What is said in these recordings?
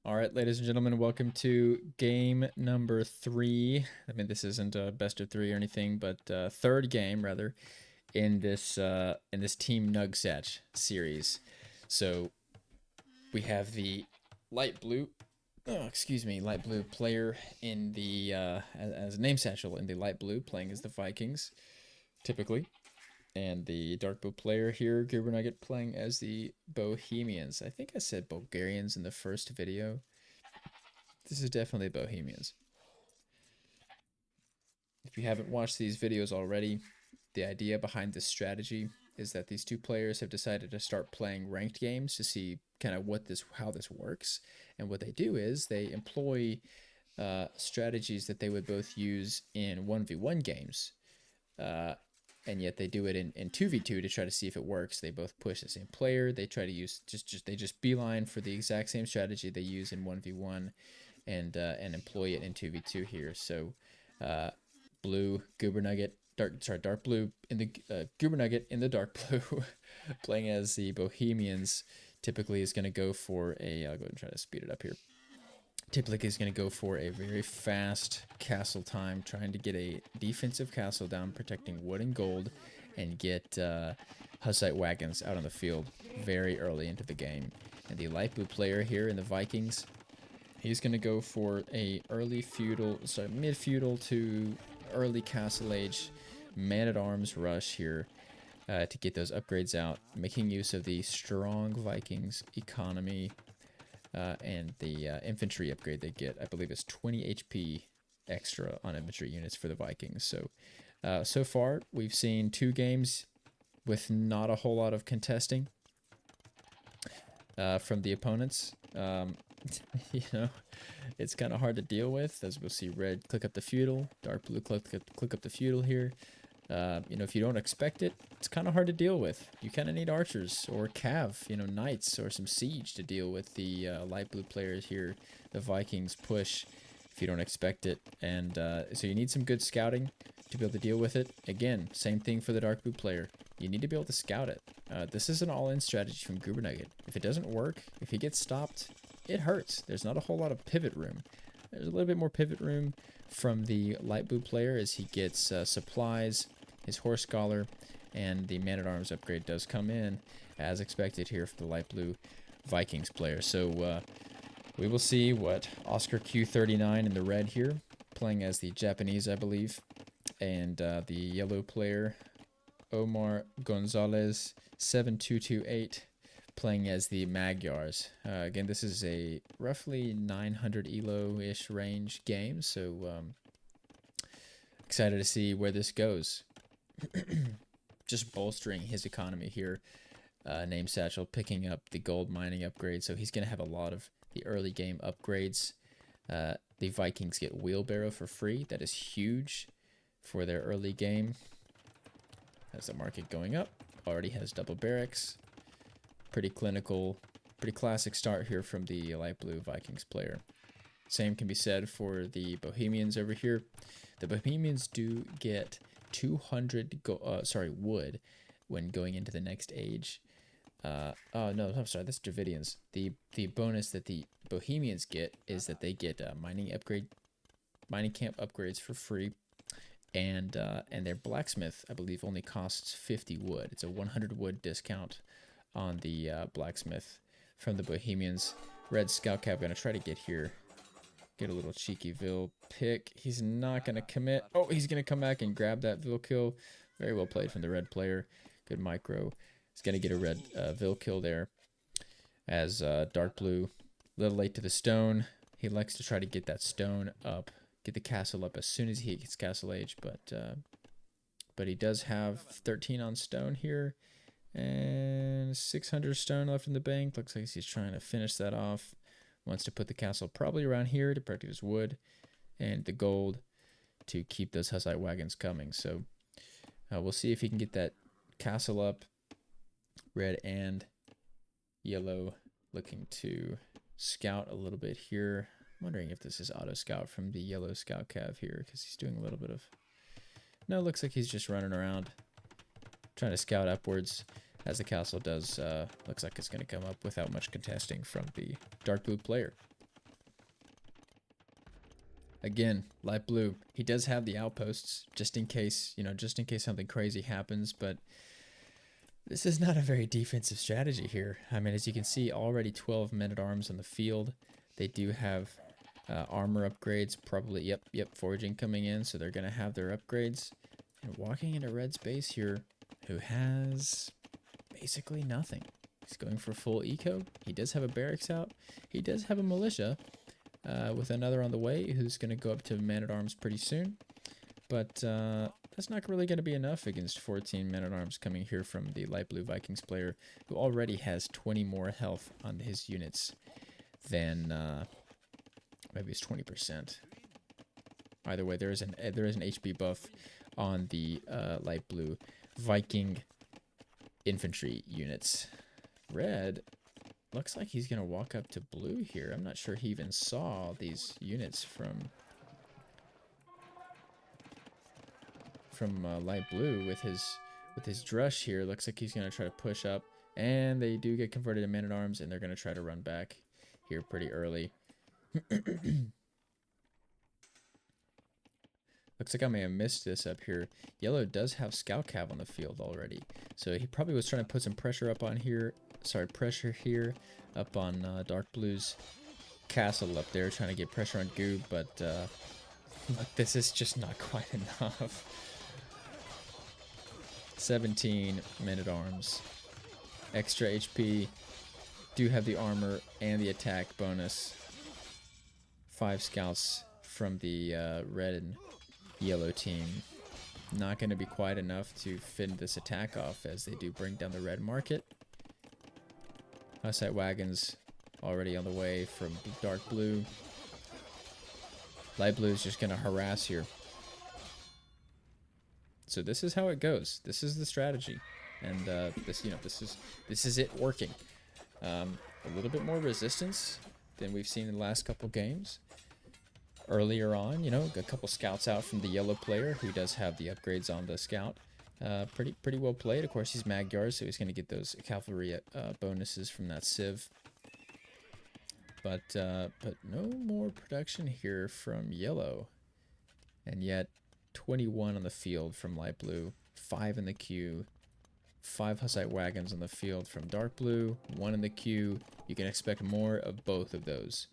All right, ladies and gentlemen, welcome to game number 3. I mean, this isn't a best of 3 or anything, but third game rather in this Team Nugset series. So we have the light blue, light blue player in the as name satchel in the light blue, playing as the Vikings typically, and the dark blue player here, Goober Nugget, playing as the Bohemians. I think I said Bulgarians in the first video. This is definitely Bohemians. If you haven't watched these videos already, the idea behind this strategy is that these two players have decided to start playing ranked games to see kind of how this works. And what they do is they employ strategies that they would both use in 1v1 games. And yet they do it in 2v2 to try to see if it works. They both push the same player. They try to use they just beeline for the exact same strategy they use in 1v1 and employ it in 2v2 here. So blue Goober Nugget, dark blue in the Goober Nugget in the dark blue, playing as the Bohemians. Typically is going to go for a. I'll go ahead and try to speed it up here. Typically is going to go for a very fast castle time, trying to get a defensive castle down, protecting wood and gold, and get Hussite wagons out on the field very early into the game. And the light blue player here in the Vikings, he's going to go for a mid feudal to early castle age man-at-arms rush here to get those upgrades out, making use of the strong Vikings economy and the infantry upgrade they get. I believe it's 20 HP extra on infantry units for the Vikings. So far, we've seen 2 games with not a whole lot of contesting from the opponents. You know, it's kind of hard to deal with. As we'll see, red click up the feudal, dark blue click up the feudal here. If you don't expect it, it's kind of hard to deal with. You kind of need archers or cav, knights or some siege to deal with the light blue players here. The Vikings push if you don't expect it. And so you need some good scouting to be able to deal with it. Again, same thing for the dark blue player. You need to be able to scout it. This is an all-in strategy from Goober Nugget. If it doesn't work, if he gets stopped, it hurts. There's not a whole lot of pivot room. There's a little bit more pivot room from the light blue player as he gets supplies, his horse scholar, and the man-at-arms upgrade does come in as expected here for the light blue Vikings player. So we will see what Oscar Q39 in the red here, playing as the Japanese, I believe, and the yellow player Omar Gonzalez 7228 playing as the Magyars. Again, this is a roughly 900 elo-ish range game, so excited to see where this goes. Just bolstering his economy here. Name Satchel picking up the gold mining upgrade, so he's going to have a lot of the early game upgrades. The Vikings get Wheelbarrow for free. That is huge for their early game. Has the market going up. Already has double barracks. Pretty clinical, pretty classic start here from the light blue Vikings player. Same can be said for the Bohemians over here. The Bohemians do get 200 wood when going into the next age. Oh no, I'm sorry, that's Dravidians. The bonus that the Bohemians get is that they get mining camp upgrades for free, and their blacksmith, I believe, only costs 50 wood. It's a 100 wood discount on the blacksmith from the Bohemians. Red Scout Cav gonna try to get here. Get a little cheeky Vil pick. He's not gonna commit. Oh, he's gonna come back and grab that Vil kill. Very well played from the red player. Good micro. He's gonna get a red Vil kill there. As dark blue, a little late to the stone. He likes to try to get that stone up, get the castle up as soon as he gets castle age. But he does have 13 on stone here. And 600 stone left in the bank. Looks like he's trying to finish that off. Wants to put the castle probably around here to protect his wood and the gold to keep those Hussite wagons coming. So we'll see if he can get that castle up. Red and yellow looking to scout a little bit here. I'm wondering if this is auto scout from the yellow scout cav here, because he's doing a little bit of... No, it looks like he's just running around trying to scout upwards as the castle does. Looks like it's going to come up without much contesting from the dark blue player. Again, light blue. He does have the outposts just in case, just in case something crazy happens, but this is not a very defensive strategy here. I mean, as you can see, already 12 men-at-arms on the field. They do have armor upgrades, probably, yep, foraging coming in, so they're going to have their upgrades. And walking into Red's base here, who has basically nothing. He's going for full eco. He does have a barracks out. He does have a militia with another on the way who's going to go up to man-at-arms pretty soon. But that's not really going to be enough against 14 men-at-arms coming here from the light blue Vikings player, who already has 20 more health on his units than maybe it's 20%. Either way, there is an HP buff on the light blue Viking infantry units. Red looks like he's going to walk up to blue here. I'm not sure he even saw these units from light blue with his drush here. Looks like he's going to try to push up, and they do get converted to men-at-arms, and they're going to try to run back here pretty early. Looks like I may have missed this up here. Yellow does have scout cav on the field already, so he probably was trying to put some pressure up on here. Sorry, pressure here up on dark blue's castle up there, trying to get pressure on Goob, but look, this is just not quite enough. 17 men-at-arms, extra HP, do have the armor and the attack bonus. 5 scouts from the red and yellow team. Not going to be quite enough to finish this attack off, as they do bring down the red market. Hussite wagons already on the way from dark blue. Light blue is just going to harass here. So this is how it goes. This is the strategy, and this is it working. A little bit more resistance than we've seen in the last couple games. Earlier on, a couple scouts out from the yellow player, who does have the upgrades on the scout. Pretty well played. Of course, he's Magyar, so he's going to get those cavalry bonuses from that civ. But no more production here from yellow, and yet 21 on the field from light blue, 5 in the queue, 5 Hussite wagons on the field from dark blue, 1 in the queue. You can expect more of both of those.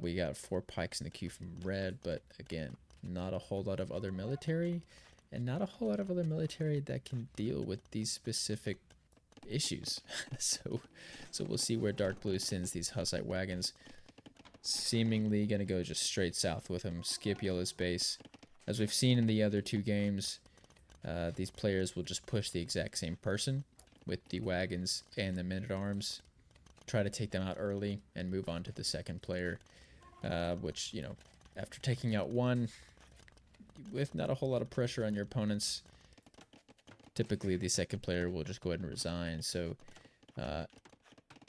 We got 4 pikes in the queue from red, but again, not a whole lot of other military, and not a whole lot of other military that can deal with these specific issues. So we'll see where dark blue sends these Hussite wagons. Seemingly gonna go just straight south with them, skip yellow's base. As we've seen in the other 2 games, these players will just push the exact same person with the wagons and the men-at-arms, try to take them out early and move on to the second player, which, after taking out one with not a whole lot of pressure on your opponents, typically the second player will just go ahead and resign. So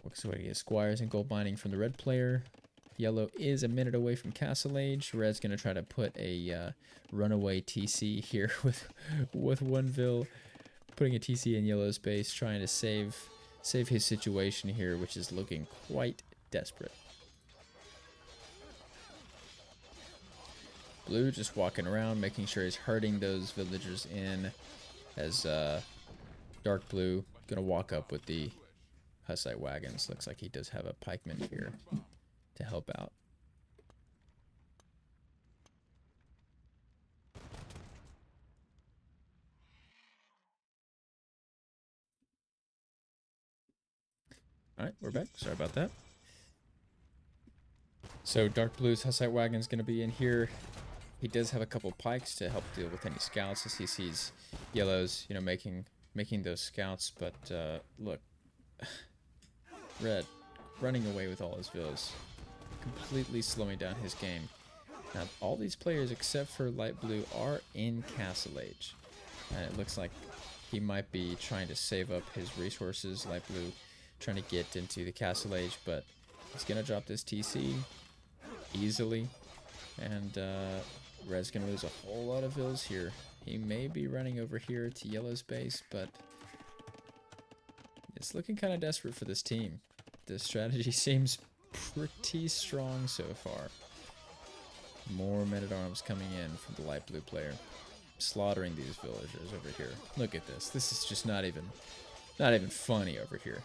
looks like we get squires and gold mining from the red player. Yellow is a minute away from Castle Age. Red's going to try to put a runaway TC here with Oneville, putting a TC in yellow's base, trying to save his situation here, which is looking quite desperate. Blue just walking around, making sure he's herding those villagers in, as dark blue going to walk up with the Hussite wagons. Looks like he does have a pikeman here to help out. Alright, we're back. Sorry about that. So dark blue's Hussite wagon's going to be in here. He does have a couple pikes to help deal with any scouts as he sees yellows, making those scouts. But look, red running away with all his villas, completely slowing down his game. Now all these players except for light blue are in Castle Age, and it looks like he might be trying to save up his resources. Light blue trying to get into the Castle Age, but he's gonna drop this TC easily, and red's gonna lose a whole lot of vills here. He may be running over here to yellow's base, but it's looking kind of desperate for this team. This strategy seems pretty strong so far. More men-at-arms coming in from the light blue player. Slaughtering these villagers over here. Look at this. This is just not even funny over here.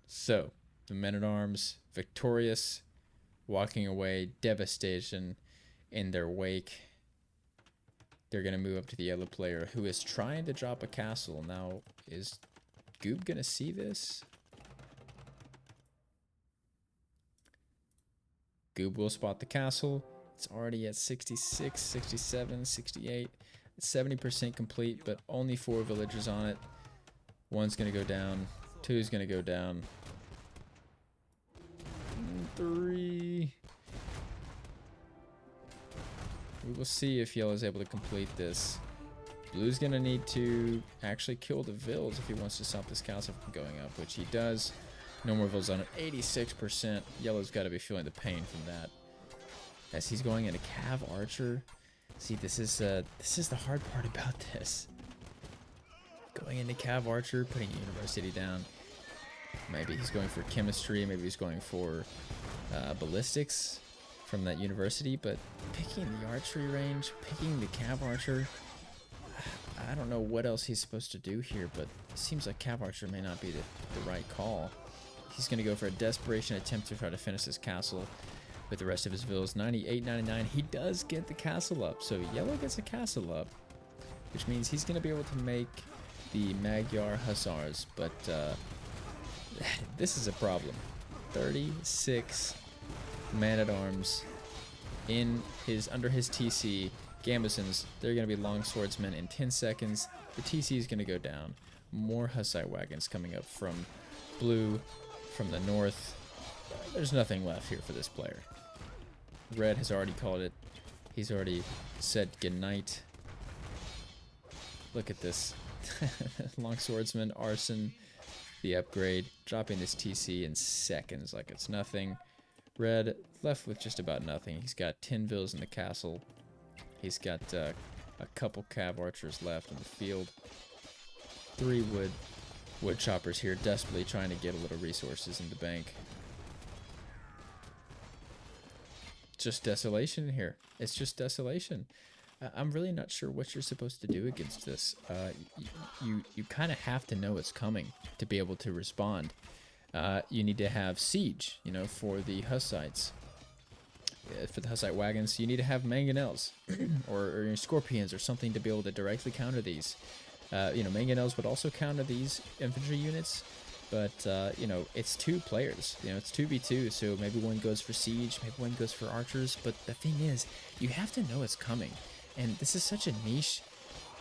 So, the men-at-arms victorious, walking away, devastation in their wake. They're going to move up to the yellow player, who is trying to drop a castle. Now, is Goob going to see this? Goob will spot the castle. It's already at 66, 67, 68. It's 70% complete, but only 4 villagers on it. 1's going to go down. 2's going to go down. 3. We will see if yellow is able to complete this. Blue's going to need to actually kill the vills if he wants to stop this castle from going up, which he does. No more vills on it. 86%. Yellow's got to be feeling the pain from that. As he's going into Cav Archer. See, this is the hard part about this. Going into Cav Archer, putting University down. Maybe he's going for chemistry. Maybe he's going for ballistics from that university. But picking the archery range, picking the Cav Archer. I don't know what else he's supposed to do here, but it seems like Cav Archer may not be the right call. He's going to go for a desperation attempt to try to finish this castle with the rest of his villas. 98, 99. He does get the castle up. So yellow gets a castle up, which means he's going to be able to make the Magyar Hussars. But this is a problem. 36 man-at-arms under his TC. Gambesons, they're going to be long swordsmen in 10 seconds. The TC is going to go down. More Hussite wagons coming up from blue, from the north. There's nothing left here for this player. Red has already called it. He's already said goodnight. Look at this. Long swordsman, arson, the upgrade, dropping this TC in seconds like it's nothing. Red left with just about nothing. He's got 10 vills in the castle. He's got a couple Cav Archers left in the field. 3 wood choppers here, desperately trying to get a little resources in the bank. Just desolation here. It's just desolation. I'm really not sure what you're supposed to do against this. You kind of have to know it's coming to be able to respond. You need to have siege, for the Hussites. For the Hussite wagons, you need to have mangonels or scorpions or something to be able to directly counter these. Mangonels would also counter these infantry units, but it's 2 players. It's 2v2, so maybe one goes for siege, maybe one goes for archers. But the thing is, you have to know it's coming, and this is such a niche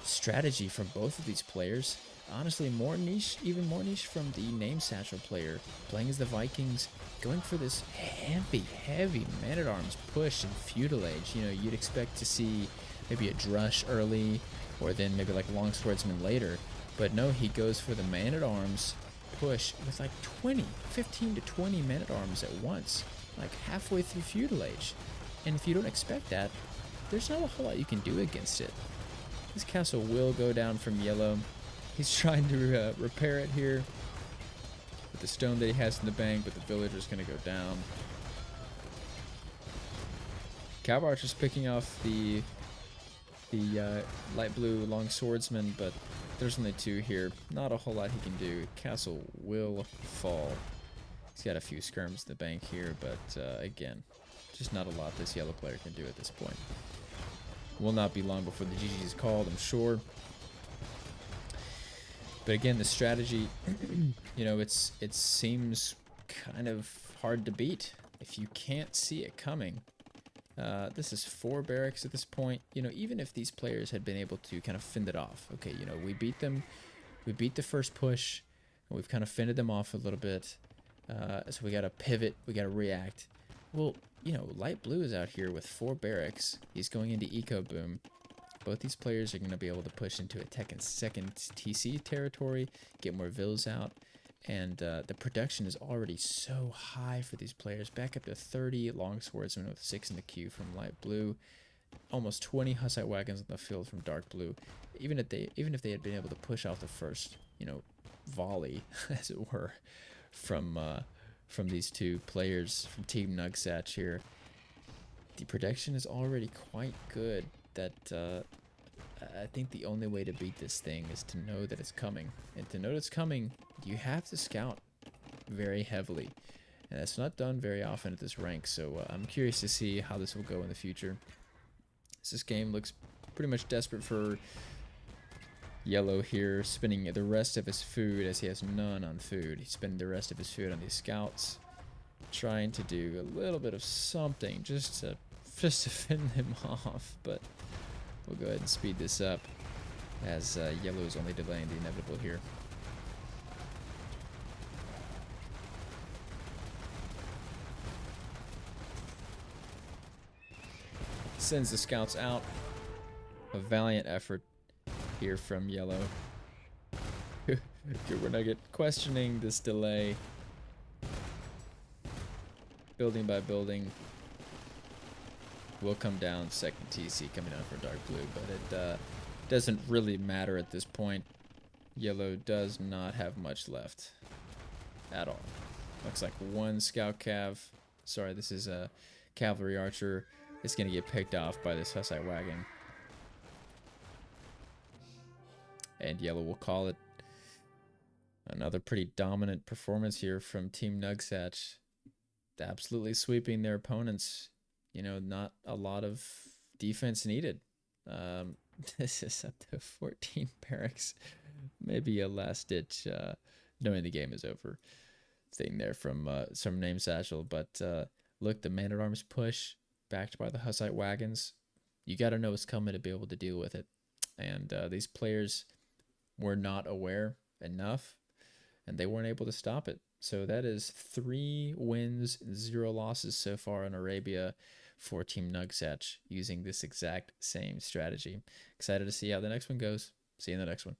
strategy from both of these players. Honestly, even more niche from the Name Satchel player, playing as the Vikings, going for this heavy man-at-arms push in Feudal Age. You'd expect to see maybe a Drush early, or then maybe like Long Swordsman later. But no, he goes for the man-at-arms push with like 15 to 20 men-at-arms at once, like halfway through Feudal Age. And if you don't expect that, there's not a whole lot you can do against it. This castle will go down from yellow. He's trying to repair it here with the stone that he has in the bank, but the villager's going to go down. Cav Archer's picking off the light blue long swordsman, but there's only 2 here. Not a whole lot he can do. Castle will fall. He's got a few skirms in the bank here, but again, just not a lot this yellow player can do at this point. Will not be long before the GG is called, I'm sure. But again, the strategy, it seems kind of hard to beat if you can't see it coming. This is 4 barracks at this point. Even if these players had been able to kind of fend it off. Okay, we beat them. We beat the first push, and we've kind of fended them off a little bit. So we got to pivot. We got to react. Well, light blue is out here with 4 barracks. He's going into Eco Boom. Both these players are going to be able to push into a second TC territory, get more vills out, and the production is already so high for these players. Back up to 30 long swordsmen with 6 in the queue from light blue, almost 20 Hussite wagons in the field from dark blue. Even if they had been able to push out the first, volley, as it were, from from these two players from Team Nugsatch here. The protection is already quite good. That I think the only way to beat this thing is to know that it's coming. And to know it's coming, you have to scout very heavily. And that's not done very often at this rank, so I'm curious to see how this will go in the future. This game looks pretty much desperate for Yellow here, spending the rest of his food, as he has none on food. He's spending the rest of his food on these scouts, trying to do a little bit of something just to fend them off, but we'll go ahead and speed this up as Yellow is only delaying the inevitable here. Sends the scouts out. A valiant effort here from Yellow. We're not questioning this delay. Building by building will come down. Second TC coming down for Dark Blue, but it doesn't really matter at this point. Yellow does not have much left at all. Looks like one scout cav. Sorry, this is a cavalry archer. It's going to get picked off by this Hussite wagon. And Yellow will call it. Another pretty dominant performance here from Team Nugsatch. Absolutely sweeping their opponents. You know, not a lot of defense needed. This is up to 14 barracks. Maybe a last ditch, knowing the game is over thing there from some name satchel. But look, the man-at-arms push backed by the Hussite wagons. You got to know it's coming to be able to deal with it. And these players were not aware enough, and they weren't able to stop it. So that is 3 wins, 0 losses so far in Arabia for Team Nugsatch using this exact same strategy. Excited to see how the next one goes. See you in the next one.